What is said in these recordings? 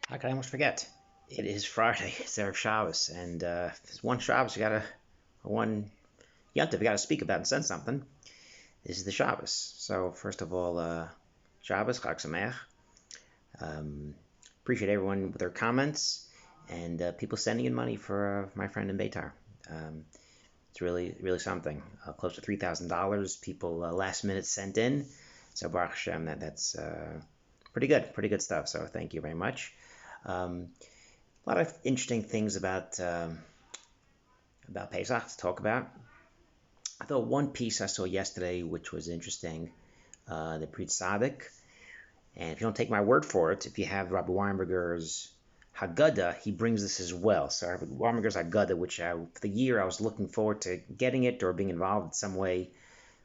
How could I almost forget? It is Friday. It's Erev Shabbos, and if there's one Shabbos one Yontif you gotta speak about and send something. This is the Shabbos. So first of all, Shabbos, Chag Sameach. Um, Appreciate everyone with their comments and people sending in money for my friend in Beitar. Um, it's really something. Close to $3,000 people last minute sent in. So Baruch Hashem, that's pretty good stuff. So thank you very much. Um, a lot of interesting things about Pesach to talk about. I thought one piece I saw yesterday, which was interesting, the Pri Tzaddik. And if you don't take my word for it, if you have Rabbi Weinberger's Haggadah, he brings this as well. So Rabbi Weinberger's Haggadah, which for the year I was looking forward to getting it or being involved in some way,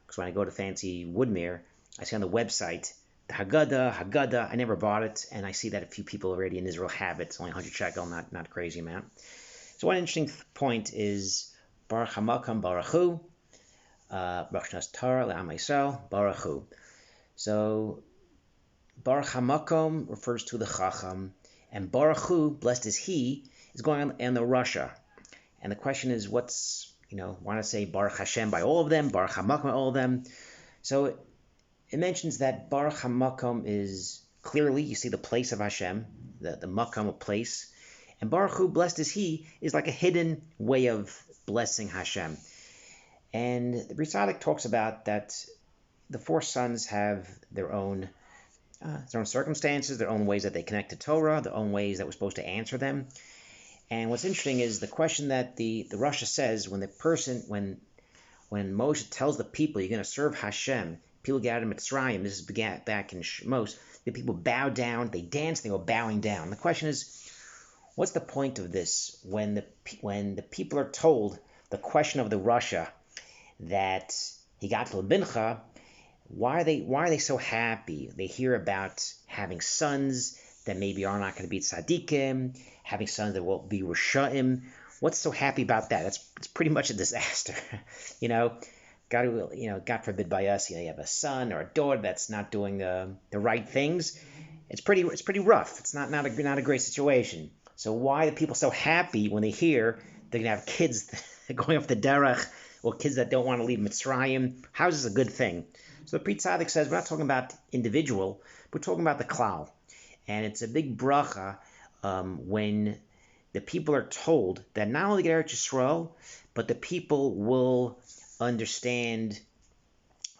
because when I go to fancy Woodmere, I see on the website the Haggadah. I never bought it, and I see that a few people already in Israel have it. It's only 100 shekel, not a crazy amount. So one interesting point is Baruch Hamakam Baruch Hu, Baruch Shnas Torah Le'am Yisrael Baruch Hu. So Baruch Hamakom refers to the Chacham, and Baruch Hu, blessed is he, is going on in the Russia. And the question is, want to say Baruch Hashem by all of them, Baruch Hamakom by all of them. So it mentions that Baruch Hamakom is clearly, you see the place of Hashem, the Makom, a place. And Baruch Hu, blessed is he, is like a hidden way of blessing Hashem. And the Pri Tzaddik talks about that the four sons have their own circumstances, their own ways that they connect to Torah, their own ways that we're supposed to answer them. And what's interesting is the question that the Rasha says when Moshe tells the people you're going to serve Hashem, people get out of Mitzrayim, this is back in Shemos, the people bow down, they dance, they go bowing down. The question is, what's the point of this when the people are told the question of the Rasha that he got to Bincha? Why are they so happy? They hear about having sons that maybe are not going to be tzaddikim, having sons that won't be Risha'im. What's so happy about that? It's pretty much a disaster. God forbid by us, you have a son or a daughter that's not doing the right things. It's pretty rough. It's not a great situation. So why are people so happy when they hear they're going to have kids going off the derech, or kids that don't want to leave Mitzrayim? How is this a good thing? So the Pri Tzaddik says we're not talking about individual, we're talking about the klal. And it's a big bracha when the people are told that not only get Eretz Yisrael, but the people will understand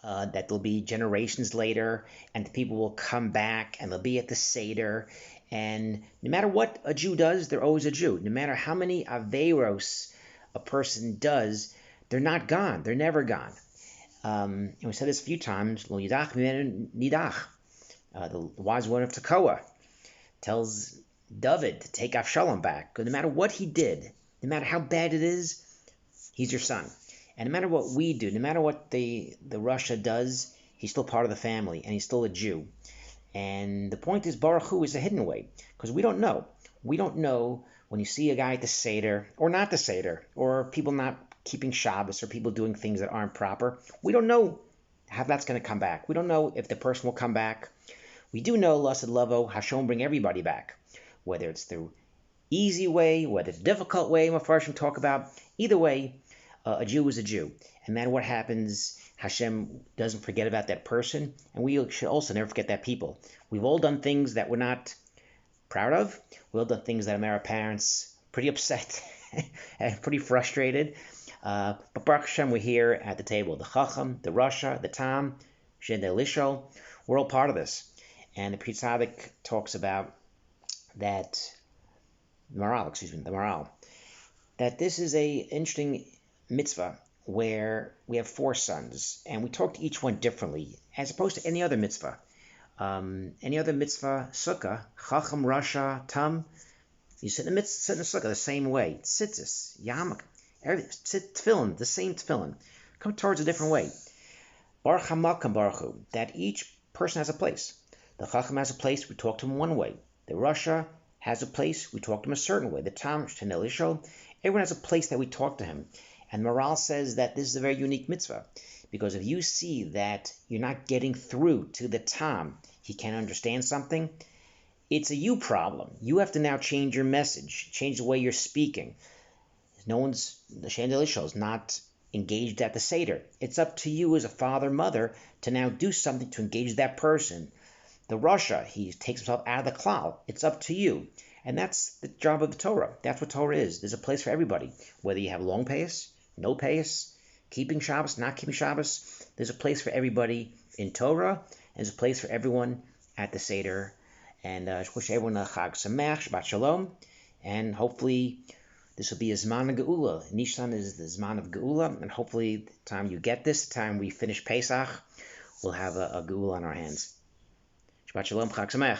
that there'll be generations later, and the people will come back, and they'll be at the Seder. And no matter what a Jew does, they're always a Jew. No matter how many Averos a person does, they're not gone. They're never gone. And we said this a few times. Lo yidach mimenu nidach. The wise one of Tekoa tells David to take Avshalom back. No matter what he did, no matter how bad it is, he's your son. And no matter what we do, no matter what the Russia does, he's still part of the family, and he's still a Jew. And the point is, Baruch Hu is a hidden way, because we don't know. We don't know when you see a guy at the Seder, or not the Seder, or people not keeping Shabbos, or people doing things that aren't proper. We don't know how that's going to come back. We don't know if the person will come back. We do know, Lasad Lavo, Hashem bring everybody back, whether it's the easy way, whether it's the difficult way, Mepharshim talk about. Either way, a Jew is a Jew. And no matter what happens, Hashem doesn't forget about that person, and we should also never forget that people. We've all done things that we're not proud of. We've all done things that made our parents pretty upset and pretty frustrated. But Baruch Hashem, we're here at the table. The Chacham, the Rasha, the Tam, Shen Elisho, we're all part of this. And the Pri Tzaddik talks about that, the Maral, that this is a interesting mitzvah where we have four sons, and we talk to each one differently, as opposed to any other mitzvah. Any other mitzvah, sukkah, Chacham, Rasha, Tam, you sit in the sukkah the same way. Tzitzis, Yamak, tefillin, the same tefillin. Come towards a different way. Baruch Hamakam Baruch Hu, that each person has a place. The Chacham has a place, we talk to him one way. The Rasha has a place, we talk to him a certain way. The Tam, Shenel Isho, everyone has a place that we talk to him. And Maral says that this is a very unique mitzvah, because if you see that you're not getting through to the Tam, he can't understand something, It's a you problem. You have to now change your message, change the way you're speaking. The Chandelier Show is not engaged at the Seder. It's up to you as a father, mother, to now do something to engage that person. The Rasha, he takes himself out of the klal. It's up to you. And that's the job of the Torah. That's what Torah is. There's a place for everybody. Whether you have long payas, no payas, keeping Shabbos, not keeping Shabbos, there's a place for everybody in Torah. And there's a place for everyone at the Seder. And I wish everyone a Chag Sameach, Shabbat Shalom. And hopefully this will be a Zman of Geula. Nissan is the Zman of Geula. And hopefully the time you get this, the time we finish Pesach, we'll have a Geula on our hands. Shabbat Shalom, Chag Sameach.